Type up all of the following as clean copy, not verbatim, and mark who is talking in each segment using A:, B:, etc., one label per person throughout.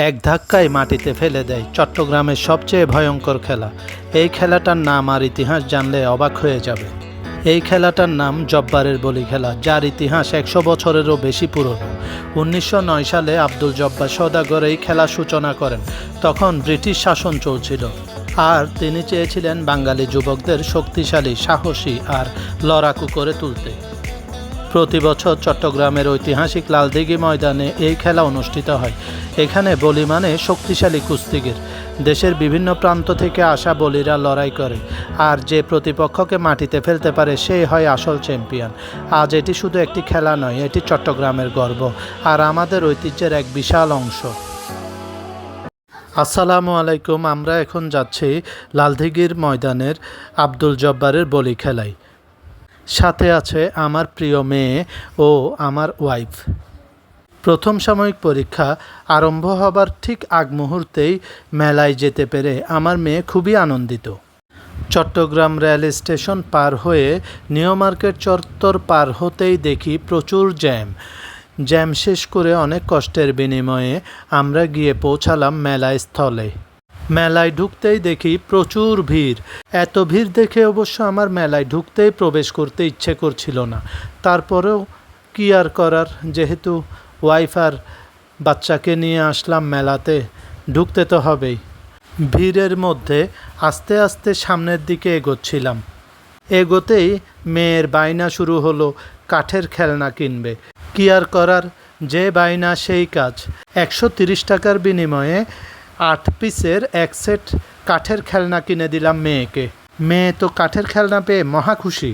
A: এক ধাক্কায় মাটিতে ফেলে দেয়। চট্টগ্রামের সবচেয়ে ভয়ঙ্কর খেলা। এই খেলাটার নাম আর ইতিহাস জানলে অবাক হয়ে যাবে। এই খেলাটার নাম জব্বারের বলি খেলা, যার ইতিহাস 100 বছরেরও বেশি পুরনো। 1909 সালে আব্দুল জব্বার সওদাগর এই খেলা সূচনা করেন। তখন ব্রিটিশ শাসন চলছিল, আর তিনি চেয়েছিলেন বাঙালি যুবকদের শক্তিশালী, সাহসী আর লড়াকু করে তুলতে। প্রতি বছর চট্টগ্রামের ঐতিহাসিক লালদিঘি ময়দানে এই খেলা অনুষ্ঠিত হয়। এখানে বলি মানে শক্তিশালী কুস্তিগির। দেশের বিভিন্ন প্রান্ত থেকে আসা বলিরা লড়াই করে, আর যে প্রতিপক্ষকে মাটিতে ফেলতে পারে সেই হয় আসল চ্যাম্পিয়ন। আজ এটি শুধু একটি খেলা নয়, এটি চট্টগ্রামের গর্ব আর আমাদের ঐতিহ্যের এক বিশাল অংশ। আসসালামু আলাইকুম। আমরা এখন যাচ্ছি লালদিঘির ময়দানের আব্দুল জব্বারের বলি খেলায়। সাথে আছে আমার প্রিয় মেয়ে ও আমার ওয়াইফ। প্রথম সাময়িক পরীক্ষা আরম্ভ হবার ঠিক আগ মুহূর্তেই মেলায় যেতে পেরে আমার মেয়ে খুবই আনন্দিত। চট্টগ্রাম রেল স্টেশন পার হয়ে নিউ মার্কেট চত্বর পার হতেই দেখি প্রচুর জ্যাম শেষ করে অনেক কষ্টের বিনিময়ে আমরা গিয়ে পৌঁছালাম মেলা স্থলে। মেলায় ঢুকতেই দেখি প্রচুর ভিড়। এত ভিড় দেখে অবশ্য আমার মেলায় ঢুকতেই প্রবেশ করতে ইচ্ছে করছিল না। তারপরেও কি আর করার, যেহেতু ওয়াইফ আর বাচ্চাকে নিয়ে আসলাম মেলাতে, ঢুকতে তো হবেই। ভিড়ের মধ্যে আস্তে আস্তে সামনের দিকে এগোচ্ছিলাম। এগোতেই মেয়ের বায়না শুরু হলো, কাঠের খেলনা কিনবে। কি আর করার, যে বায়না সেই কাজ। 130 টাকার বিনিময়ে 8 পিসের এক সেট কাঠের খেলনা কিনে দিলাম মেয়েকে। মেয়ে তো কাঠের খেলনা পেয়ে মহা খুশি।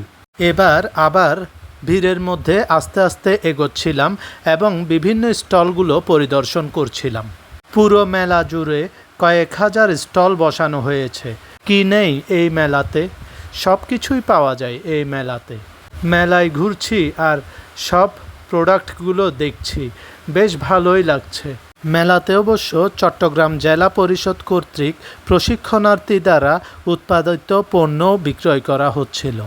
A: এবার আবার ভিড়ের মধ্যে আস্তে আস্তে এগোচ্ছিলাম এবং বিভিন্ন স্টলগুলো পরিদর্শন করছিলাম। পুরো মেলা জুড়ে কয়েক হাজার স্টল বসানো হয়েছে। কি নেই এই মেলাতে? সব কিছুই পাওয়া যায় এই মেলাতে। মেলায় ঘুরছি আর সব প্রোডাক্টগুলো দেখছি, বেশ ভালোই লাগছে। মেলাতে অবশ্য চট্টগ্রাম জেলা পরিষদ কর্তৃক প্রশিক্ষণার্থী দ্বারা উৎপাদিত পণ্য বিক্রয় করা হচ্ছিল।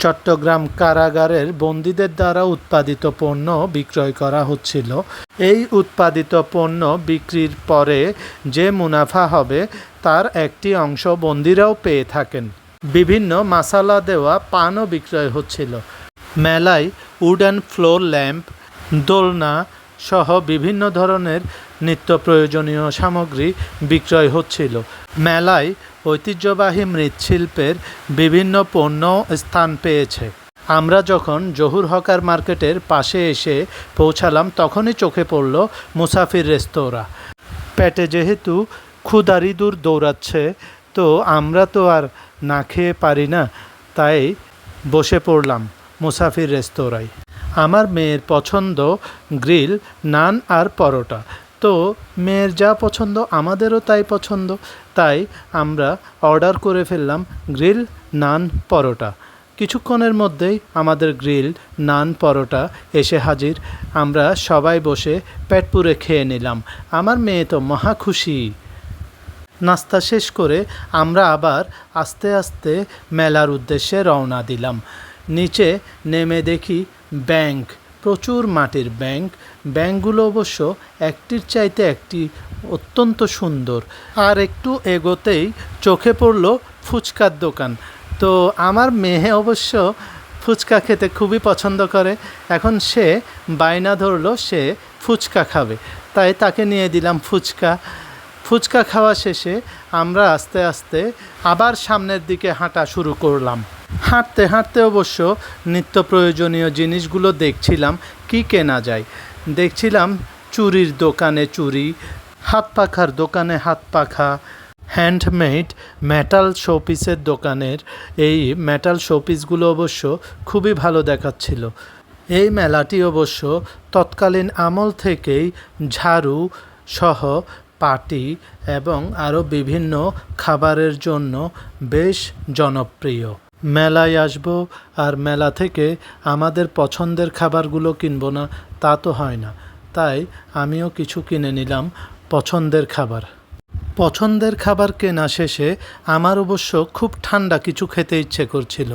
A: চট্টগ্রাম কারাগারের বন্দীদের দ্বারা উৎপাদিত পণ্য বিক্রয় করা হচ্ছিল। এই উৎপাদিত পণ্য বিক্রির পরে যে মুনাফা হবে তার একটি অংশ বন্দীরাও পেয়ে থাকেন। বিভিন্ন মশালা দেওয়া পানও বিক্রয় হচ্ছিল। মেলায় উডেন ফ্লোর ল্যাম্প, দোলনা সহ বিভিন্ন ধরনের নিত্য প্রয়োজনীয় সামগ্রী বিক্রয় হচ্ছিল। মেলায় ঐতিহ্যবাহী মৃৎশিল্পের বিভিন্ন পণ্য স্থান পেয়েছে। আমরা যখন জহুর হকার মার্কেটের পাশে এসে পৌঁছালাম তখনই চোখে পড়ল মুসাফির রেস্তোরাঁ। পেটে যেহেতু ক্ষুধার ইঁদুর দৌড়াচ্ছে, তো আমরা তো আর না খেয়ে পারি না, তাই বসে পড়লাম মুসাফির রেস্তোরাঁয়। আমার মেয়ের পছন্দ গ্রিল, নান আর পরোটা। তো মেয়ের যা পছন্দ আমাদেরও তাই পছন্দ, তাই আমরা অর্ডার করে ফেললাম গ্রিল, নান, পরোটা। কিছুক্ষণের মধ্যেই আমাদের গ্রিল, নান, পরোটা এসে হাজির। আমরা সবাই বসে পেট পুরে খেয়ে নিলাম। আমার মেয়ে তো মহা খুশি। নাস্তা শেষ করে আমরা আবার আস্তে আস্তে মেলার উদ্দেশ্যে রওনা দিলাম। নিচে নেমে দেখি ব্যাংক, প্রচুর মাটির ব্যাংকগুলো অবশ্য একটির চাইতে একটি অত্যন্ত সুন্দর। আর একটু এগোতেই চোখে পড়ল ফুচকার দোকান। তো আমার মেয়ে অবশ্য ফুচকা খেতে খুবই পছন্দ করে। এখন সে বায়না ধরলো সে ফুচকা খাবে, তাই তাকে নিয়ে দিলাম ফুচকা খাওয়া শেষে আমরা আস্তে আস্তে আবার সামনের দিকে হাঁটা শুরু করলাম। হাঁটতে হাঁটতে অবশ্য নিত্য প্রয়োজনীয় জিনিসগুলো দেখছিলাম কি কেনা যায়। দেখছিলাম চুরির দোকানে চুরি, হাত পাখার দোকানে হাত পাখা, হ্যান্ডমেড মেটাল শোপিসের দোকানের এই মেটাল শোপিসগুলো অবশ্য খুবই ভালো দেখাচ্ছিল। এই মেলাটি অবশ্য তৎকালীন আমল থেকেই ঝাড়ু সহ পাটি এবং আরও বিভিন্ন খাবারের জন্য বেশ জনপ্রিয়। মেলায় আসবো আর মেলা থেকে আমাদের পছন্দের খাবারগুলো কিনবো না, তা তো হয় না। তাই আমিও কিছু কিনে নিলাম পছন্দের খাবার কেনা শেষে আমার অবশ্য খুব ঠান্ডা কিছু খেতে ইচ্ছে করছিল।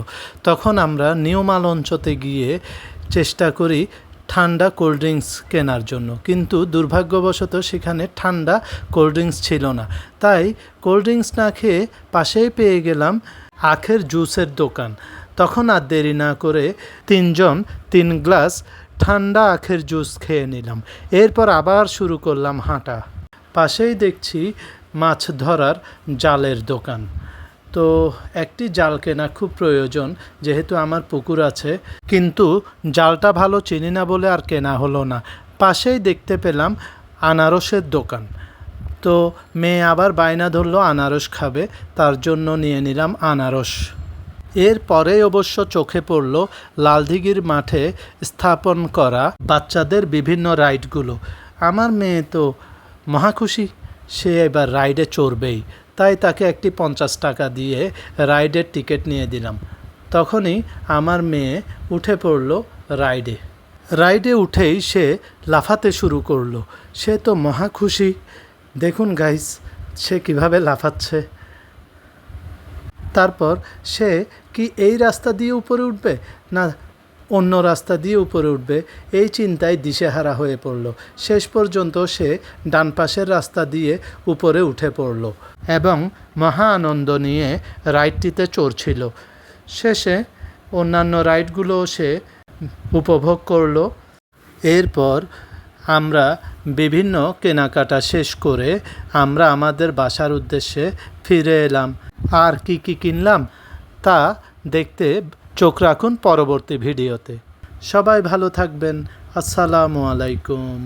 A: তখন আমরা নিউ মালঞ্চতে গিয়ে চেষ্টা করি ঠান্ডা কোল্ড ড্রিঙ্কস কেনার জন্য, কিন্তু দুর্ভাগ্যবশত সেখানে ঠান্ডা কোল্ড ড্রিঙ্কস ছিল না। তাই কোল্ড ড্রিঙ্কস না খেয়ে পাশেই পেয়ে গেলাম আখের জুসের দোকান। তখন আর দেরি না করে 3 জন 3 গ্লাস ঠান্ডা আখের জুস খেয়ে নিলাম। এরপর আবার শুরু করলাম হাঁটা। পাশেই দেখছি মাছ ধরার জালের দোকান। তো একটি জাল কেনা খুব প্রয়োজন, যেহেতু আমার পুকুর আছে, কিন্তু জালটা ভালো চিনি না বলে আর কেনা হলো না। পাশেই দেখতে পেলাম আনারসের দোকান। তো মেয়ে আবার বায়না ধরলো আনারস খাবে, তার জন্য নিয়ে নিলাম আনারস। এরপরে অবশ্য চোখে পড়ল লালদিঘির মাঠে স্থাপন করা বাচ্চাদের বিভিন্ন রাইডগুলো। আমার মেয়ে তো মহাখুশি, সে এবার রাইডে চড়বেই। তাই তাকে একটি 50 টাকা দিয়ে রাইডের টিকিট নিয়ে দিলাম। তখনই আমার মেয়ে উঠে পড়ল রাইডে। রাইডে উঠেই সে লাফাতে শুরু করলো। সে তো মহাখুশি, দেখুন গাইস সে কিভাবে লাফাচ্ছে। তারপর সে কি এই রাস্তা দিয়ে উপরে উঠবে না অন্য রাস্তা দিয়ে উপরে উঠবে, এই চিন্তায় দিশেহারা হয়ে পড়ল। শেষ পর্যন্ত সে ডান পাশের রাস্তা দিয়ে উপরে উঠে পড়ল এবং মহা আনন্দ নিয়ে রাইডটিতে চড়ছিল। শেষে অন্যান্য রাইডগুলো সে উপভোগ করল। এরপর আমরা বিভিন্ন কেনাকাটা শেষ করে আমরা আমাদের বাসার উদ্দেশ্যে ফিরে এলাম। আর কি কি কিনলাম তা দেখতে চোখ রাখুন পরবর্তী ভিডিওতে। সবাই ভালো থাকবেন। আসসালামু আলাইকুম।